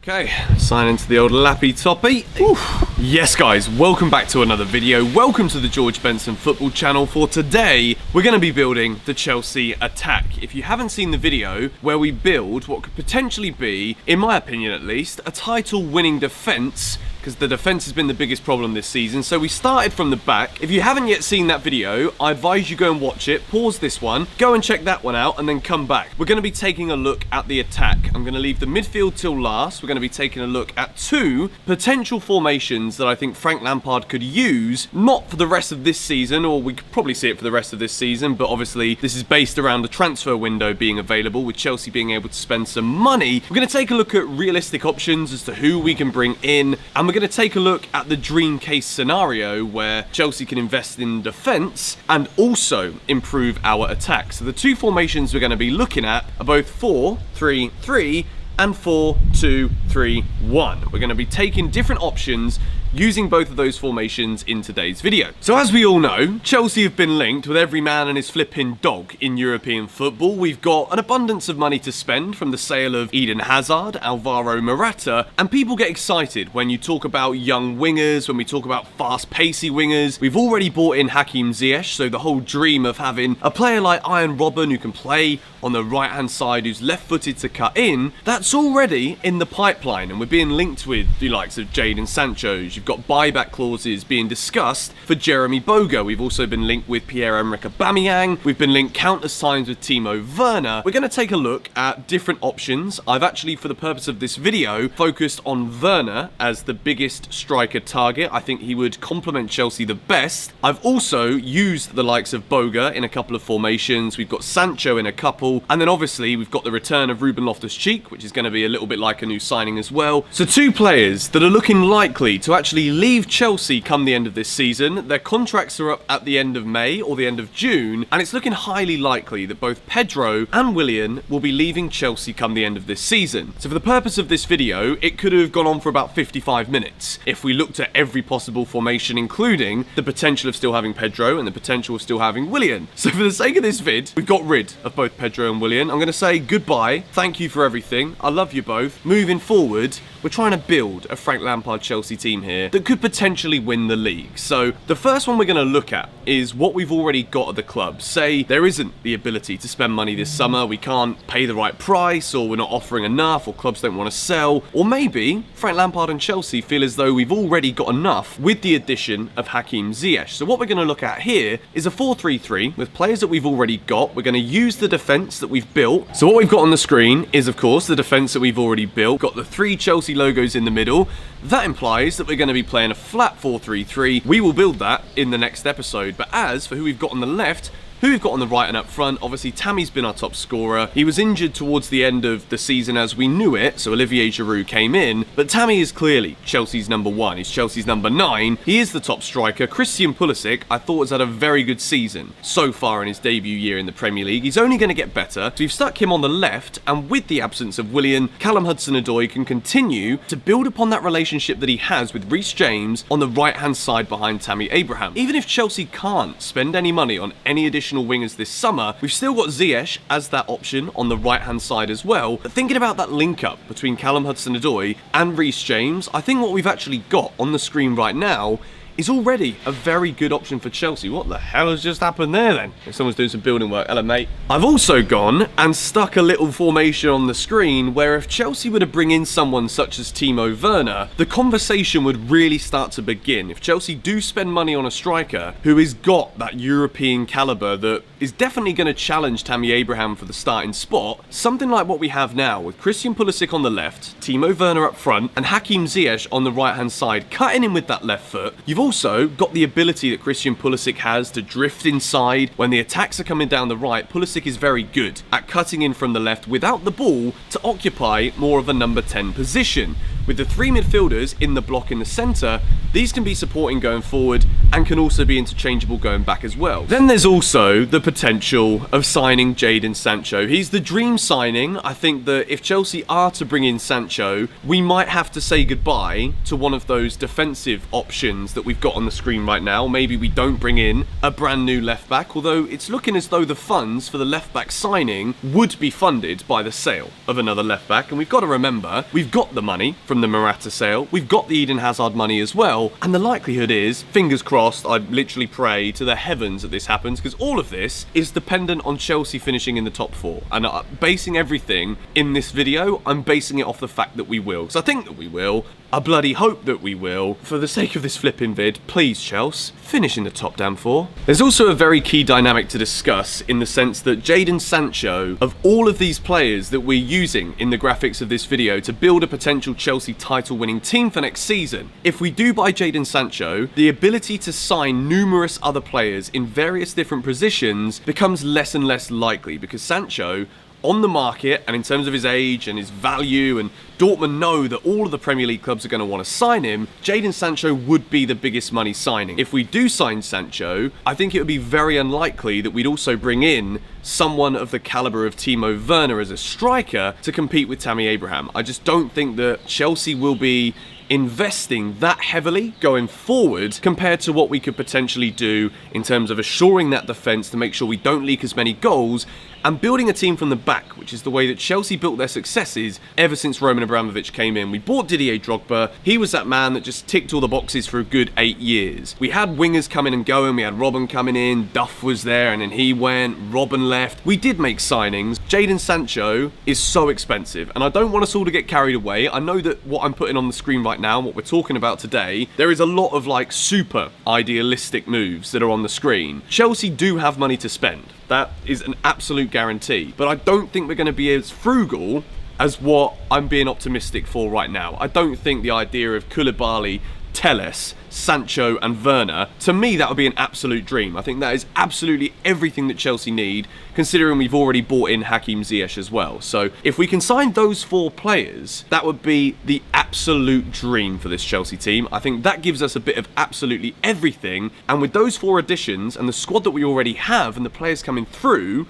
Okay, sign into the old lappy toppy. Oof. Yes guys, welcome back to another video. Welcome to the George Benson Football channel. For today, we're going to be building the Chelsea attack. If you haven't seen the video where we build what could potentially be, in my opinion at least, a title winning defence, because the defence has been the biggest problem this season. So we started from the back. If you haven't yet seen that video, I advise you go and watch it, pause this one, go and check that one out, and then come back. We're going to be taking a look at the attack. I'm going to leave the midfield till last. We're going to be taking a look at two potential formations that I think Frank Lampard could use, not for the rest of this season, or we could probably see it for the rest of this season, but obviously this is based around the transfer window being available, with Chelsea being able to spend some money. We're going to take a look at realistic options as to who we can bring in, and we're going to take a look at the dream case scenario where Chelsea can invest in defence and also improve our attack. So the two formations we're going to be looking at are both 4-3-3 and 4-2-3-1. We're going to be taking different options using both of those formations in today's video. So as we all know, Chelsea have been linked with every man and his flipping dog in European football. We've got an abundance of money to spend from the sale of Eden Hazard, Alvaro Morata, and people get excited when you talk about young wingers, when we talk about fast pacey wingers. We've already bought in Hakim Ziyech, so the whole dream of having a player like Arjen Robben who can play on the right hand side, who's left footed to cut in, that's already in the pipeline, and we're being linked with the likes of Jadon Sancho's. You've got buyback clauses being discussed for Jeremy Boga. We've also been linked with Pierre-Emerick Aubameyang. We've been linked countless times with Timo Werner. We're going to take a look at different options. I've actually, for the purpose of this video, focused on Werner as the biggest striker target. I think he would complement Chelsea the best. I've also used the likes of Boga in a couple of formations. We've got Sancho in a couple. And then obviously we've got the return of Ruben Loftus-Cheek, which is going to be a little bit like a new signing as well. So two players that are looking likely to actually leave Chelsea come the end of this season. Their contracts are up at the end of May or the end of June, and it's looking highly likely that both Pedro and Willian will be leaving Chelsea come the end of this season. So for the purpose of this video, it could have gone on for about 55 minutes if we looked at every possible formation, including the potential of still having Pedro and the potential of still having Willian. So for the sake of this vid, we've got rid of both Pedro and Willian. I'm going to say goodbye. Thank you for everything. I love you both. Moving forward, we're trying to build a Frank Lampard Chelsea team here that could potentially win the league. So the first one we're going to look at is what we've already got at the club. Say there isn't the ability to spend money this summer, we can't pay the right price, or we're not offering enough, or clubs don't want to sell, or maybe Frank Lampard and Chelsea feel as though we've already got enough with the addition of Hakim Ziyech. So what we're going to look at here is a 4-3-3 with players that we've already got. We're going to use the defence that we've built. So what we've got on the screen is of course the defence that we've already built. Got the three Chelsea logos in the middle. That implies that we're going to be playing a flat 4-3-3. We will build that in the next episode. But as for who we've got on the left, who we've got on the right and up front, obviously Tammy's been our top scorer. He was injured towards the end of the season as we knew it, so Olivier Giroud came in. But Tammy is clearly Chelsea's number one. He's Chelsea's number 9. He is the top striker. Christian Pulisic, I thought, has had a very good season so far in his debut year in the Premier League. He's only going to get better. So we've stuck him on the left, and with the absence of Willian, Callum Hudson-Odoi can continue to build upon that relationship that he has with Reece James on the right-hand side behind Tammy Abraham. Even if Chelsea can't spend any money on any additional wingers this summer, we've still got Ziyech as that option on the right hand side as well. But thinking about that link up between Callum Hudson-Odoi and Reece James, I think what we've actually got on the screen right now is already a very good option for Chelsea. What the hell has just happened there then? If someone's doing some building work. Hello mate. I've also gone and stuck a little formation on the screen where if Chelsea were to bring in someone such as Timo Werner, the conversation would really start to begin. If Chelsea do spend money on a striker who has got that European calibre that is definitely going to challenge Tammy Abraham for the starting spot, something like what we have now with Christian Pulisic on the left, Timo Werner up front, and Hakim Ziyech on the right hand side cutting in with that left foot, you've also got the ability that Christian Pulisic has to drift inside. When the attacks are coming down the right, Pulisic is very good at cutting in from the left without the ball to occupy more of a number 10 position. With the three midfielders in the block in the centre, these can be supporting going forward and can also be interchangeable going back as well. Then there's also the potential of signing Jadon Sancho. He's the dream signing. I think that if Chelsea are to bring in Sancho, we might have to say goodbye to one of those defensive options that we've got on the screen right now. Maybe we don't bring in a brand new left back, although it's looking as though the funds for the left back signing would be funded by the sale of another left back. And we've got to remember, we've got the money from the Morata sale, we've got the Eden Hazard money as well, and the likelihood is, fingers crossed, I literally pray to the heavens that this happens, because all of this is dependent on Chelsea finishing in the top 4. And basing everything in this video, I'm basing it off the fact that we will. So I think that we will. I bloody hope that we will. For the sake of this flipping vid, please, Chelsea, finish in the top damn 4. There's also a very key dynamic to discuss in the sense that Jadon Sancho, of all of these players that we're using in the graphics of this video to build a potential Chelsea title-winning team for next season, if we do buy Jadon Sancho, the ability to sign numerous other players in various different positions becomes less and less likely, because Sancho, on the market and in terms of his age and his value, and Dortmund know that all of the Premier League clubs are going to want to sign him, Jadon Sancho would be the biggest money signing. If we do sign Sancho, I think it would be very unlikely that we'd also bring in someone of the caliber of Timo Werner as a striker to compete with Tammy Abraham. I just don't think that Chelsea will be investing that heavily going forward compared to what we could potentially do in terms of assuring that defence to make sure we don't leak as many goals and building a team from the back, which is the way that Chelsea built their successes ever since Roman Abramovich came in. We bought Didier Drogba. He was that man that just ticked all the boxes for a good 8 years. We had wingers coming and going. We had Robben coming in. Duff was there and then he went. Robben left. We did make signings. Jadon Sancho is so expensive, and I don't want us all to get carried away. I know that what I'm putting on the screen right now, what we're talking about today, there is a lot of like super idealistic moves that are on the screen. Chelsea do have money to spend. That is an absolute guarantee. But I don't think we're going to be as frugal as what I'm being optimistic for right now. I don't think the idea of Koulibaly, Telles, Sancho and Werner, to me that would be an absolute dream. I think that is absolutely everything that Chelsea need, considering we've already bought in Hakim Ziyech as well. So if we can sign those 4 players, that would be the absolute dream for this Chelsea team. I think that gives us a bit of absolutely everything, and with those 4 additions and the squad that we already have and the players coming through,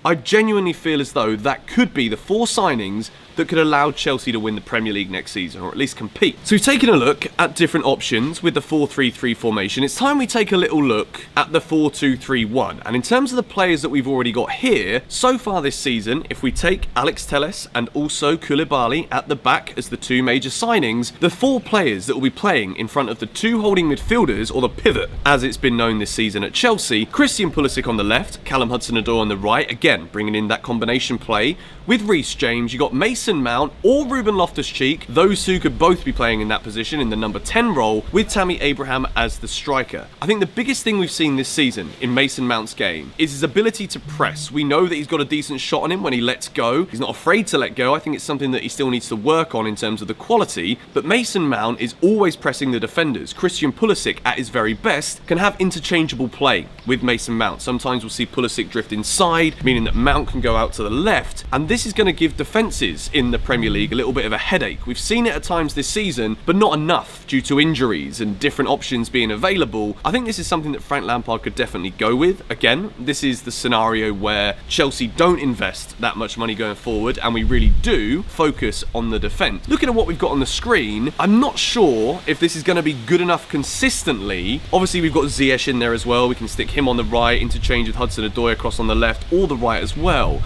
I genuinely feel as though that could be the 4 signings that could allow Chelsea to win the Premier League next season, or at least compete. So we've taken a look at different options with the 4-3-3 formation. It's time we take a little look at the 4-2-3-1. And in terms of the players that we've already got here, so far this season, if we take Alex Telles and also Koulibaly at the back as the 2 major signings, the 4 players that will be playing in front of the 2 holding midfielders, or the pivot, as it's been known this season at Chelsea, Christian Pulisic on the left, Callum Hudson-Odoi on the right, again, bringing in that combination play. With Reece James, you got Mason Mount or Ruben Loftus-Cheek. Those 2 could both be playing in that position in the number 10 role, with Tammy Abraham as the striker. I think the biggest thing we've seen this season in Mason Mount's game is his ability to press. We know that he's got a decent shot on him when he lets go. He's not afraid to let go. I think it's something that he still needs to work on in terms of the quality, but Mason Mount is always pressing the defenders. Christian Pulisic, at his very best, can have interchangeable play with Mason Mount. Sometimes we'll see Pulisic drift inside, meaning that Mount can go out to the left, and this is going to give defences in the Premier League a little bit of a headache. We've seen it at times this season, but not enough due to injuries and different options being available. I think this is something that Frank Lampard could definitely go with. Again, this is the scenario where Chelsea don't invest that much money going forward, and we really do focus on the defence. Looking at what we've got on the screen, I'm not sure if this is going to be good enough consistently. Obviously, we've got Ziyech in there as well. We can stick him on the right, interchange with Hudson-Odoi across on the left, or the right as well.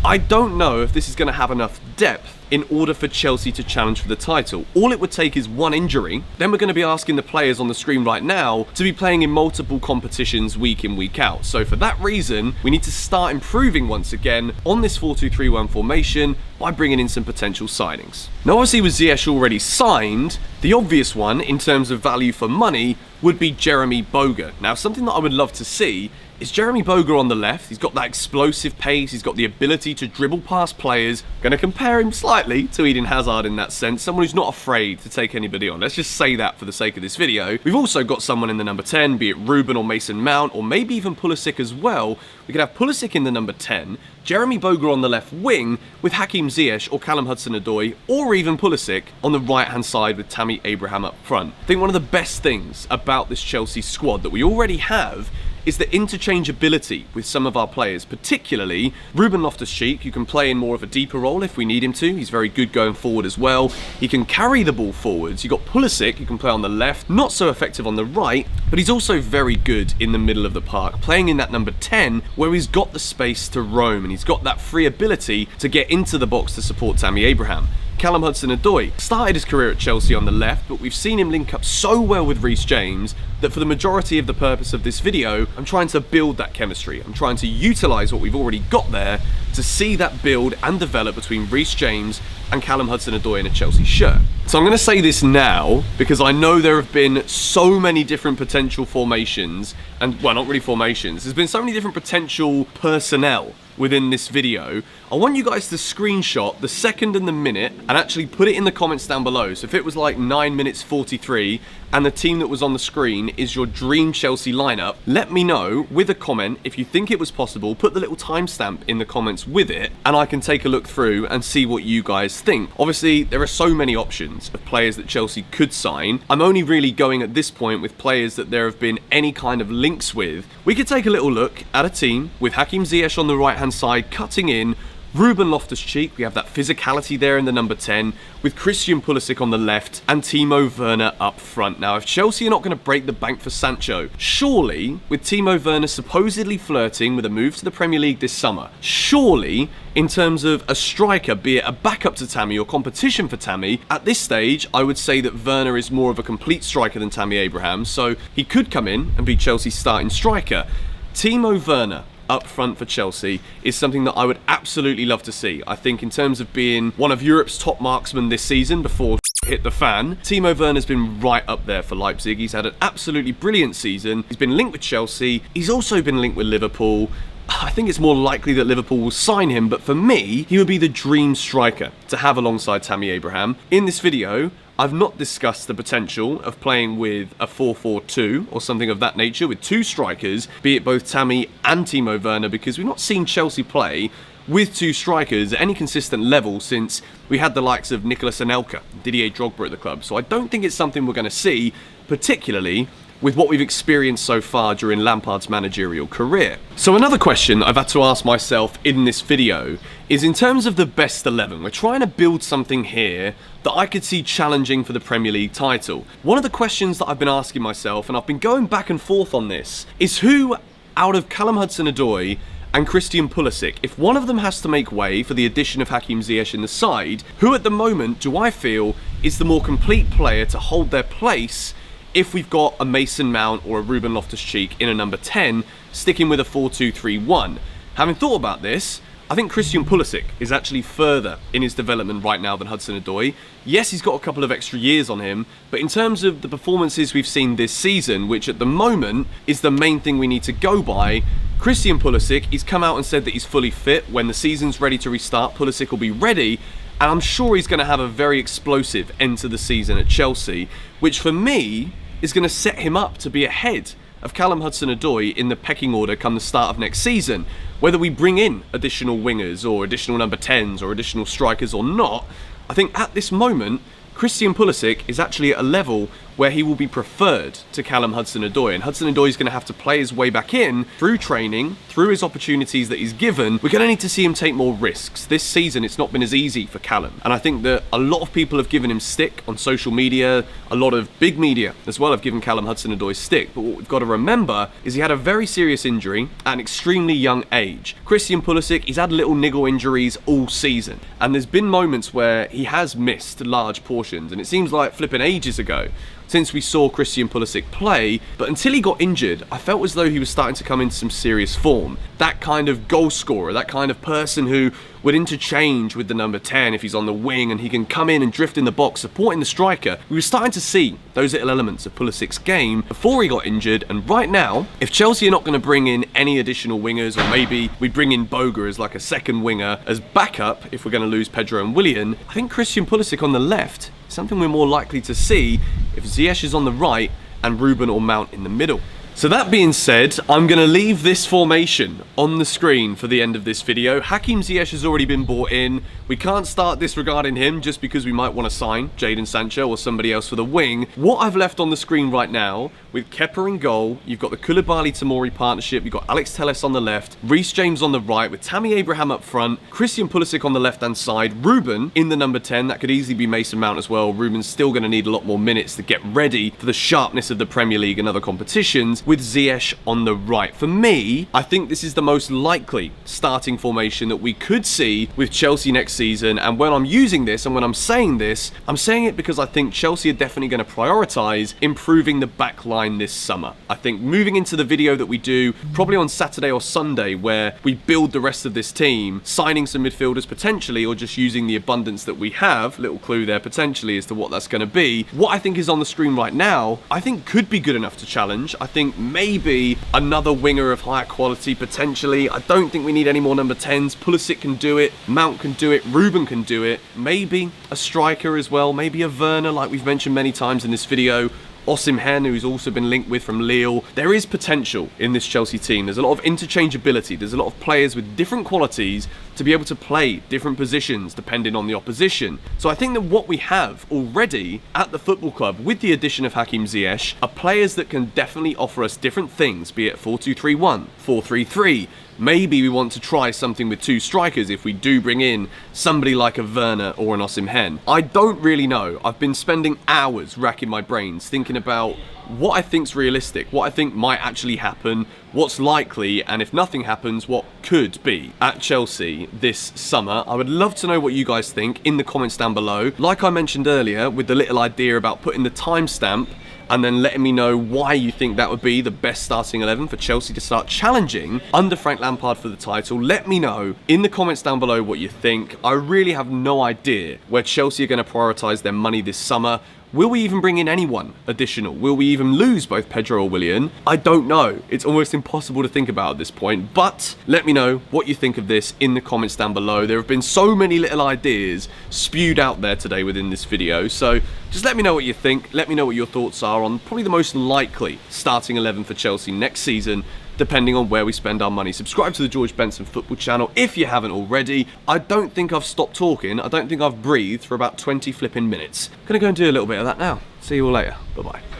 I don't know if this is going to have enough depth in order for Chelsea to challenge for the title. All it would take is 1 injury. Then we're going to be asking the players on the screen right now to be playing in multiple competitions week in, week out. So for that reason, we need to start improving once again on this 4-2-3-1 formation by bringing in some potential signings. Now obviously with Ziyech already signed, the obvious one in terms of value for money would be Jeremy Boga. Now something that I would love to see is Jeremy Boga on the left. He's got that explosive pace, he's got the ability to dribble past players. Going to compare him slightly to Eden Hazard in that sense, someone who's not afraid to take anybody on. Let's just say that for the sake of this video. We've also got someone in the number 10, be it Ruben or Mason Mount, or maybe even Pulisic as well. We could have Pulisic in the number 10, Jeremy Boga on the left wing, with Hakim Ziyech or Callum Hudson-Odoi, or even Pulisic on the right-hand side with Tammy Abraham up front. I think one of the best things about this Chelsea squad that we already have is the interchangeability with some of our players, particularly Ruben Loftus-Cheek, who can play in more of a deeper role if we need him to. He's very good going forward as well. He can carry the ball forwards. You've got Pulisic, who can play on the left, not so effective on the right, but he's also very good in the middle of the park, playing in that number 10, where he's got the space to roam, and he's got that free ability to get into the box to support Tammy Abraham. Callum Hudson-Odoi started his career at Chelsea on the left, but we've seen him link up so well with Reece James that for the majority of the purpose of this video, I'm trying to build that chemistry. I'm trying to utilise what we've already got there to see that build and develop between Reece James and Callum Hudson-Odoi in a Chelsea shirt. So I'm going to say this now because I know there have been so many different potential formations, and well, not really formations, there's been so many different potential personnel within this video. I want you guys to screenshot the second and the minute and actually put it in the comments down below. So if it was like 9 minutes 43 and the team that was on the screen is your dream Chelsea lineup, let me know with a comment if you think it was possible. Put the little timestamp in the comments with it and I can take a look through and see what you guys think. Obviously, there are so many options of players that Chelsea could sign. I'm only really going at this point with players that there have been any kind of links with. We could take a little look at a team with Hakim Ziyech on the right-hand side, cutting in Ruben Loftus-Cheek. We have that physicality there in the number 10, with Christian Pulisic on the left and Timo Werner up front. Now, if Chelsea are not going to break the bank for Sancho, surely, with Timo Werner supposedly flirting with a move to the Premier League this summer, surely, in terms of a striker, be it a backup to Tammy or competition for Tammy, at this stage, I would say that Werner is more of a complete striker than Tammy Abraham, so he could come in and be Chelsea's starting striker. Timo Werner up front for Chelsea is something that I would absolutely love to see. I think in terms of being one of Europe's top marksmen this season before hit the fan, Timo Werner's been right up there for Leipzig. He's had an absolutely brilliant season. He's been linked with Chelsea. He's also been linked with Liverpool. I think it's more likely that Liverpool will sign him, but for me, he would be the dream striker to have alongside Tammy Abraham. In this video, I've not discussed the potential of playing with a 4-4-2 or something of that nature with two strikers, be it both Tammy and Timo Werner, because we've not seen Chelsea play with two strikers at any consistent level since we had the likes of Nicolas Anelka, Didier Drogba at the club. So I don't think it's something we're going to see, particularly with what we've experienced so far during Lampard's managerial career. So another question I've had to ask myself in this video is, in terms of the best 11, we're trying to build something here that I could see challenging for the Premier League title. One of the questions that I've been asking myself, and I've been going back and forth on this, is who out of Callum Hudson-Odoi and Christian Pulisic, if one of them has to make way for the addition of Hakim Ziyech in the side, who at the moment do I feel is the more complete player to hold their place if we've got a Mason Mount or a Ruben Loftus-Cheek in a number 10, sticking with a 4-2-3-1. Having thought about this, I think Christian Pulisic is actually further in his development right now than Hudson-Odoi. Yes, he's got a couple of extra years on him, but in terms of the performances we've seen this season, which at the moment is the main thing we need to go by, Christian Pulisic, he's come out and said that he's fully fit. When the season's ready to restart, Pulisic will be ready, and I'm sure he's going to have a very explosive end to the season at Chelsea, which for me is going to set him up to be ahead of Callum Hudson-Odoi in the pecking order come the start of next season. Whether we bring in additional wingers or additional number 10s or additional strikers or not, I think at this moment, Christian Pulisic is actually at a level where he will be preferred to Callum Hudson-Odoi, and Hudson-Odoi is going to have to play his way back in through training, through his opportunities that he's given. We're going to need to see him take more risks. This season, it's not been as easy for Callum, and I think that a lot of people have given him stick on social media. A lot of big media as well have given Callum Hudson-Odoi stick, but what we've got to remember is he had a very serious injury at an extremely young age. Christian Pulisic, he's had little niggle injuries all season, and there's been moments where he has missed large portions, and it seems like flipping ages ago since we saw Christian Pulisic play, but until he got injured, I felt as though he was starting to come into some serious form. That kind of goal scorer, that kind of person who would interchange with the number 10 if he's on the wing and he can come in and drift in the box supporting the striker. We were starting to see those little elements of Pulisic's game before he got injured, and right now, if Chelsea are not going to bring in any additional wingers, or maybe we bring in Boga as like a second winger as backup if we're going to lose Pedro and Willian, I think Christian Pulisic on the left is something we're more likely to see if Ziyech is on the right and Ruben or Mount in the middle. So that being said, I'm going to leave this formation on the screen for the end of this video. Hakim Ziyech has already been bought in. We can't start disregarding him just because we might want to sign Jadon Sancho or somebody else for the wing. What I've left on the screen right now, with Kepa in goal, you've got the Koulibaly-Tomori partnership, you've got Alex Telles on the left, Reece James on the right, with Tammy Abraham up front, Christian Pulisic on the left-hand side, Ruben in the number 10, that could easily be Mason Mount as well. Ruben's still going to need a lot more minutes to get ready for the sharpness of the Premier League and other competitions, with Ziyech on the right. For me, I think this is the most likely starting formation that we could see with Chelsea next season, and when I'm using this and when I'm saying this, I'm saying it because I think Chelsea are definitely going to prioritise improving the back line this summer. I think moving into the video that we do probably on Saturday or Sunday, where we build the rest of this team, signing some midfielders potentially, or just using the abundance that we have, little clue there potentially as to what that's going to be, what I think is on the screen right now, I think could be good enough to challenge. I think maybe another winger of higher quality potentially. I don't think we need any more number 10s. Pulisic can do it, Mount can do it, Ruben can do it, maybe a striker as well, maybe a Werner like we've mentioned many times in this video, Osimhen, who's also been linked with from Lille. There is potential in this Chelsea team. There's a lot of interchangeability. There's a lot of players with different qualities to be able to play different positions depending on the opposition. So I think that what we have already at the football club with the addition of Hakim Ziyech are players that can definitely offer us different things, be it 4-2-3-1, 4-3-3. Maybe we want to try something with two strikers if we do bring in somebody like a Werner or an Osimhen. I don't really know. I've been spending hours racking my brains thinking about what I think's realistic, what I think might actually happen, what's likely, and if nothing happens, what could be at Chelsea this summer. I would love to know what you guys think in the comments down below. Like I mentioned earlier with the little idea about putting the timestamp and then letting me know why you think that would be the best starting 11 for Chelsea to start challenging under Frank Lampard for the title. Let me know in the comments down below what you think. I really have no idea where Chelsea are going to prioritise their money this summer. Will we even bring in anyone additional? Will we even lose both Pedro or Willian? I don't know. It's almost impossible to think about at this point, but let me know what you think of this in the comments down below. There have been so many little ideas spewed out there today within this video, so just let me know what you think. Let me know what your thoughts are on probably the most likely starting 11 for Chelsea next season, depending on where we spend our money. Subscribe to the George Benson Football channel if you haven't already. I don't think I've stopped talking. I don't think I've breathed for about 20 flipping minutes. Gonna go and do a little bit of that now. See you all later. Bye-bye.